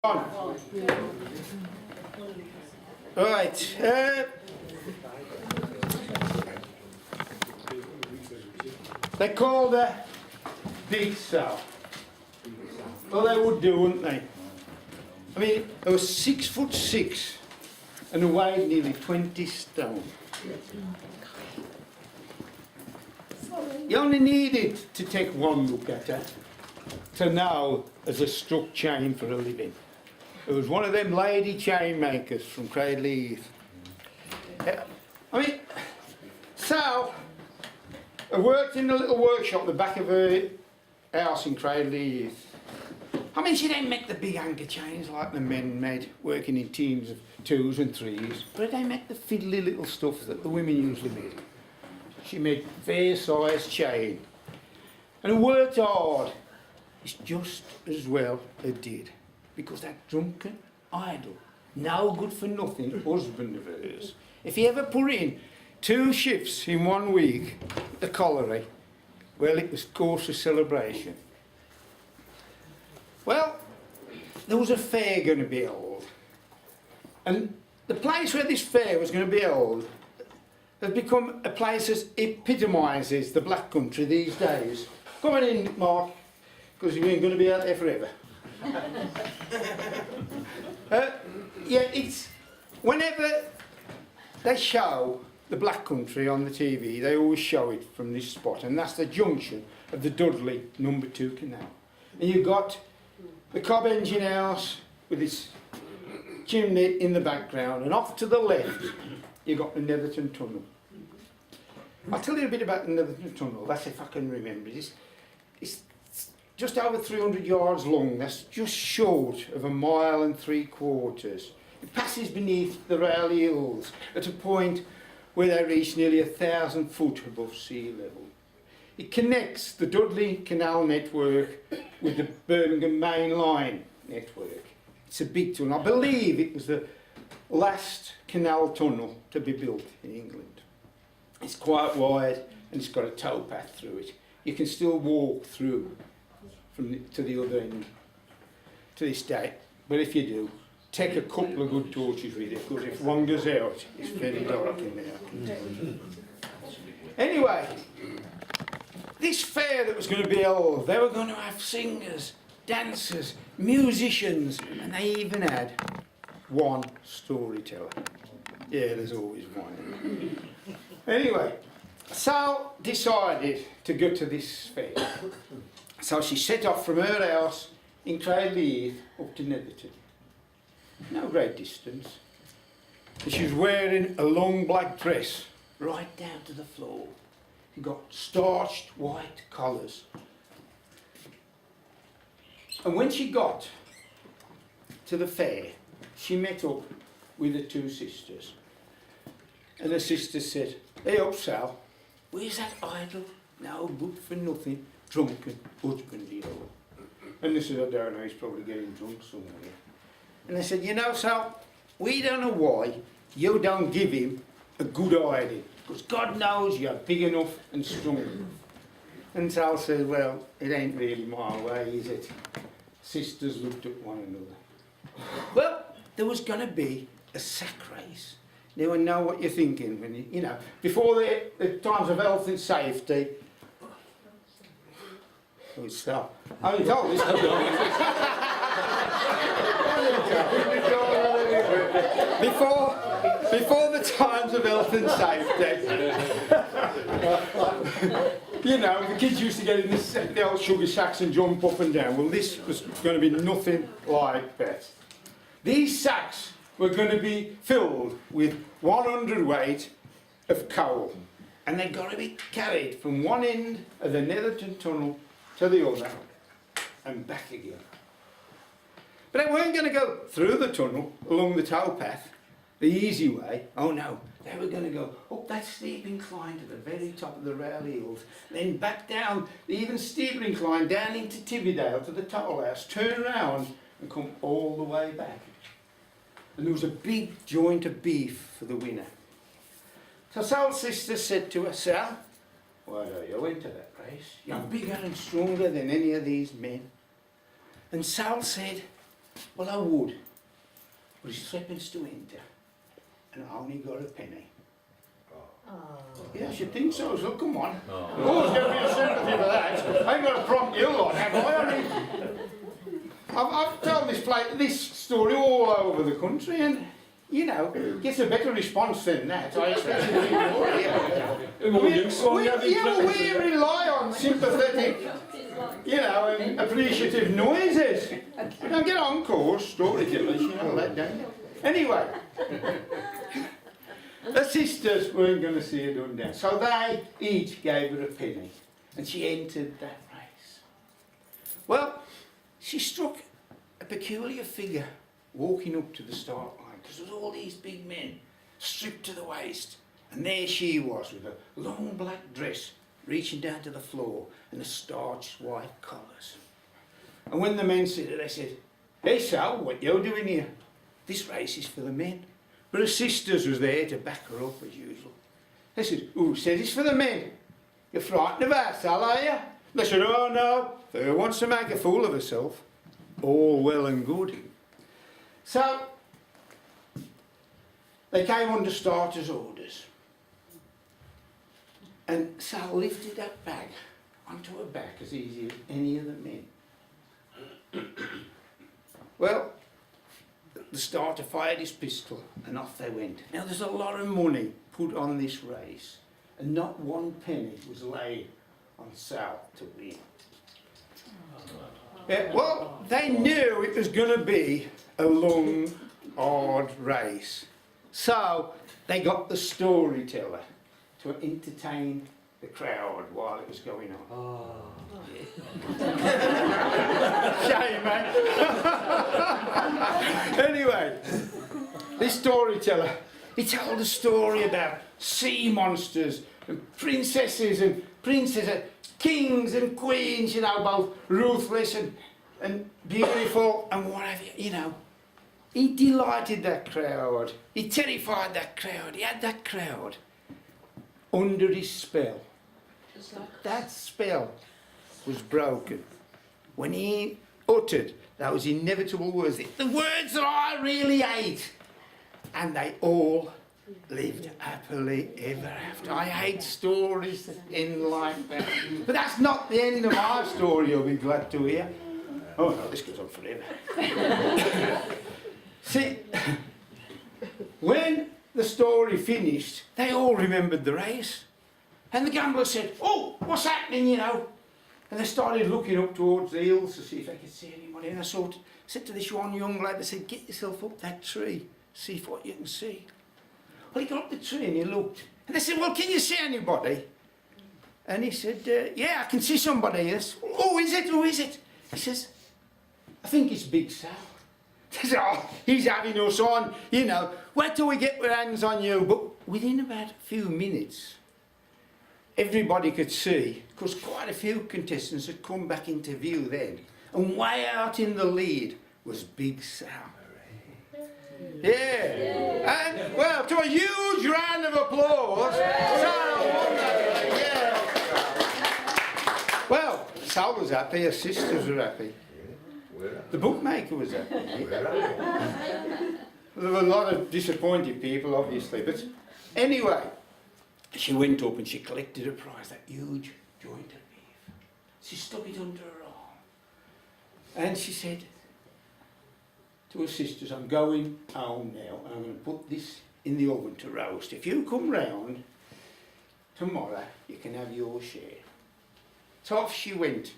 On. Right. They called her Big Sal. Well, they would do, wouldn't they? I mean, they was 6'6" and weighed nearly 20 stone. You only needed to take one look at her to know as a struck chain for a living. It was one of them lady chain makers from Cradley Heath. I mean, Sal worked in a little workshop at the back of her house in Cradley Heath. I mean, she didn't make the big anchor chains like the men made, working in teams of 2s and 3s, but they make the fiddly little stuff that the women usually made. She made fair-sized chain, and worked hard. It's just as well they did, because that drunken, idle, no good for nothing husband of hers, if he ever put in 2 shifts in 1 week at the colliery, well, it was cause for celebration. Well, there was a fair going to be held, and the place where this fair was going to be held has become a place that epitomises the black country these days. Come on in, Mark, because you ain't going to be out there forever. Yeah, it's whenever they show the black country on the TV, they always show it from this spot, and that's the junction of the Dudley No. 2 Canal. And you've got the Cobb engine house with its chimney in the background, and off to the left you've got the Netherton Tunnel. I'll tell you a bit about the Netherton Tunnel, that's if I can remember. It's just over 300 yards long, that's just short of 1 3/4 miles. It passes beneath the Rowley Hills at a point where they reach nearly 1,000 foot above sea level. It connects the Dudley Canal network with the Birmingham Main Line network. It's a big tunnel. I believe it was the last canal tunnel to be built in England. It's quite wide and it's got a towpath through it. You can still walk through to the other end to this day. But if you do, take a couple of good torches with you, because if one goes out, it's very dark in there, I can tell you. Anyway, this fair that was going to be held, they were going to have singers, dancers, musicians, and they even had one storyteller. Yeah, there's always one. Anyway, Sal decided to go to this fair. So she set off from her house in Cradley Heath up to Netherton. No great distance. And she was wearing a long black dress right down to the floor. She got starched white collars. And when she got to the fair, she met up with the 2 sisters. And the sisters said, "Hey up, Sal, where's that idle, no good for nothing, drunken husband of yours?" And they said, "I don't know, he's probably getting drunk somewhere." And they said, "You know, Sal, we don't know why you don't give him a good idea, because God knows you're big enough and strong enough." And Sal said, "Well, it ain't really my way, is it?" Sisters looked at one another. Well, there was going to be a sack race. Now I know what you're thinking when you know, before the times of health and safety. Oh, it's Sal. I only told this. Before the times of health and safety, you know, the kids used to get in the old sugar sacks and jump up and down. Well, this was going to be nothing like that. These sacks were going to be filled with 100 weight of coal, and they're going to be carried from one end of the Netherton Tunnel to the other and back again. But they weren't going to go through the tunnel along the towpath, the easy way. Oh no, they were going to go up that steep incline to the very top of the Rowley Hills, then back down the even steeper incline down into Tibbydale to the Toll House, turn around and come all the way back. And there was a big joint of beef for the winner. So Sal's sister said to her, "Sal, why don't you enter that race? You're bigger and stronger than any of these men." And Sal said, Well, I would, but it's threepence to enter, and I only got a penny. Yeah, I should think so, so come on. Always got to be a sympathy for that. I ain't got to prompt you lot, have I? I mean, I've told this story all over the country, and you know, gets a better response than that. I expect it to be more. We rely on sympathetic, you know, and appreciative noises. Now get on course, storytellers, you know, let down. Anyway, the sisters weren't going to see her done down, so they each gave her a penny, and she entered that race. Well, she struck a peculiar figure walking up to the start line, because there was all these big men stripped to the waist, and there she was with a long black dress reaching down to the floor and the starched white collars. And when the men said it, they said, "Hey Sal, what you doing here? This race is for the men." But her sisters was there to back her up as usual. They said, "Who said it's for the men? You're frightened of her, Sal, are you?" They said, "Oh no, if her wants to make a fool of herself, all well and good." So they came under starters' orders, and Sal lifted that bag onto her back as easy as any of the men. Well, the starter fired his pistol and off they went. Now there's a lot of money put on this race, and not one penny was laid on Sal to win. Yeah, well, they knew it was going to be a long, hard race. So they got the storyteller to entertain the crowd while it was going on. Shame, man. Anyway, this storyteller, he told a story about sea monsters and princesses, kings and queens, you know, both ruthless and beautiful and whatever, you know. He delighted that crowd. He terrified that crowd. He had that crowd under his spell. That spell was broken when he uttered those inevitable words, the words that I really hate. And they all lived happily ever after. I hate stories that end like that. But that's not the end of my story, you'll be glad to hear. Oh no, this goes on forever. See, when the story finished, they all remembered the race. And the gambler said, "Oh, what's happening, you know?" And they started looking up towards the hills to see if they could see anybody. And I said to this one young lad, they said, "Get yourself up that tree, see if what you can see." Well, he got up the tree and he looked. And they said, "Well, can you see anybody?" And he said, "Yeah, I can see somebody." Yes. "Oh, is it? Who is it?" He says, "I think it's Big Sal." They said, "Oh, he's having us on, you know. Wait till we get our hands on you." But within about a few minutes, everybody could see, because quite a few contestants had come back into view then, and way out in the lead was Big Sal. Yeah. And, well, to a huge round of applause, Sal won that race. Yeah. Well, Sal was happy, her sisters were happy. The bookmaker was happy. There were a lot of disappointed people, obviously, but anyway, she went up and she collected a prize, that huge joint of beef. She stuck it under her arm. And she said to her sisters, "I'm going home now and I'm going to put this in the oven to roast. If you come round tomorrow, you can have your share." So off she went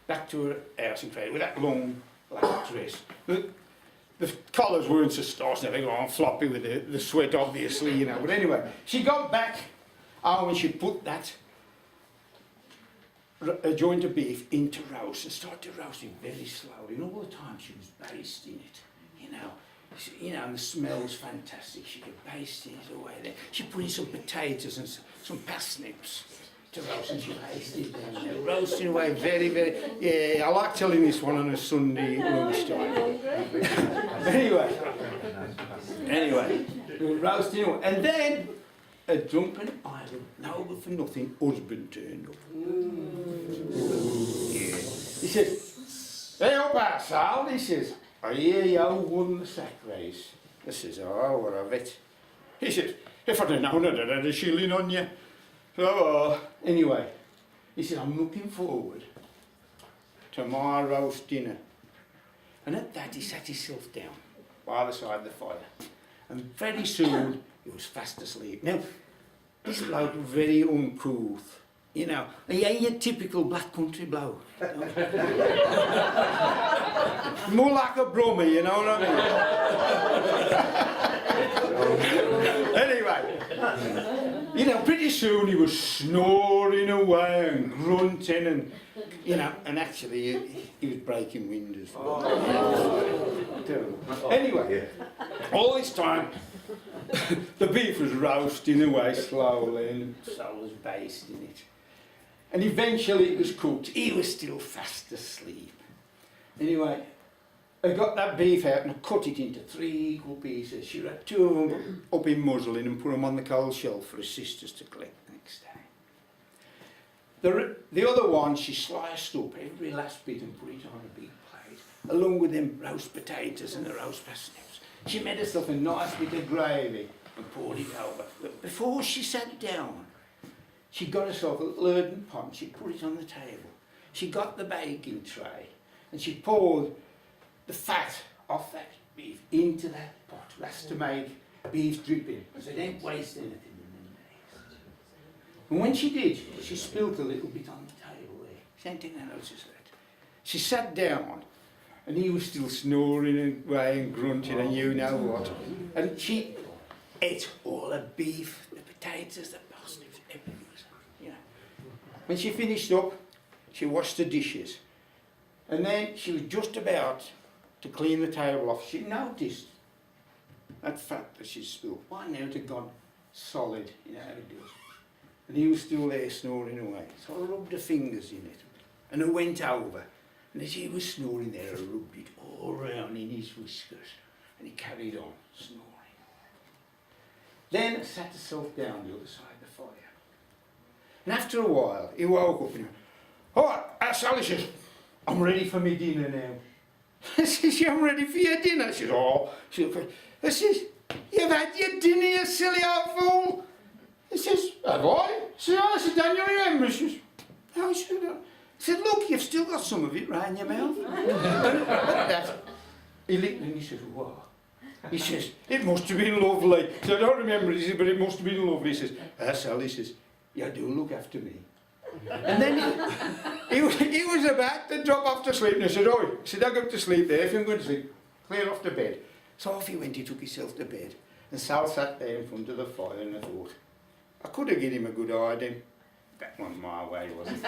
back to her house in Craig with that long black dress. The collars weren't so starched, they were all floppy with the sweat, obviously, you know. But anyway, she got back home and she put that a joint of beef into roast and started roasting very slowly. And all the time she was basting it, you know. And the smell was fantastic. She could baste it away there. She put in some potatoes and some parsnips to roast, and she basted it down there, roasting away very, very. Yeah, I like telling this one on a Sunday lunchtime. Anyway, we were roasting away. And then a drunken idle, noble for nothing husband turned up. Yeah. He said, "Hey up, Sal," he says, I hear you won the sack race. I says, oh, what of it? He says, if I'd have known I'd have had a shilling on you. So, anyway, he said, I'm looking forward to my roast dinner. And at that he sat himself down by the side of the fire. And very soon he was fast asleep. Now, this bloke was very uncouth. You know, he ain't your typical black country bloke. You know? More like a brummer, you know what I mean? Anyway, you know, pretty soon he was snoring away and grunting and, you know, and actually he was breaking windows. Anyway, all this time, the beef was roasting away slowly and so was basting it. And eventually it was cooked. He was still fast asleep. Anyway, I got that beef out and I cut it into 3 equal pieces. She wrapped 2 of them up in muslin and put them on the cold shelf for her sisters to collect the next day. The other one she sliced up every last bit and put it on a big plate, along with them roast potatoes and the roast parsnips. She made herself a nice bit of gravy and poured it over. But before she sat down, she got herself a little earthen pot and she put it on the table. She got the baking tray and she poured the fat off that beef into that pot. That's to make beef dripping, so they didn't waste anything in them days. And when she did, she spilled a little bit on the table there. She didn't notice that. She sat down and he was still snoring and away and grunting and you know what. And she ate all the beef, the potatoes, the parsnips, everything. You know. When she finished up, she washed the dishes. And then she was just about to clean the table off. She noticed that fat that she'd spilled. Why now it had gone solid, you know how it does. And he was still there snoring away. So I rubbed her fingers in it. And I went over. And as he was snoring there, I rubbed it all round in his whiskers. And he carried on snoring. Then I sat herself down the other side of the fire. And after a while, he woke up and he went, all right, Sally says, I'm ready for my dinner now. I says, I'm ready for your dinner. I says, oh. I says, you've had your dinner, you silly old fool. He says, have I? I said, don't you remember? He says, no, I said, look, you've still got some of it round your mouth. He licked and he says, what? He says, it must have been lovely. So I don't remember, he says, but it must have been lovely. He says, Sally says, you do look after me. And then he was about to drop off to sleep and I said, oh, don't go to sleep there. If you're going to sleep, clear off to bed. So off he went, he took himself to bed. And Sal sat there in front of the fire and I thought, I could have given him a good hiding. That wasn't my way, was it?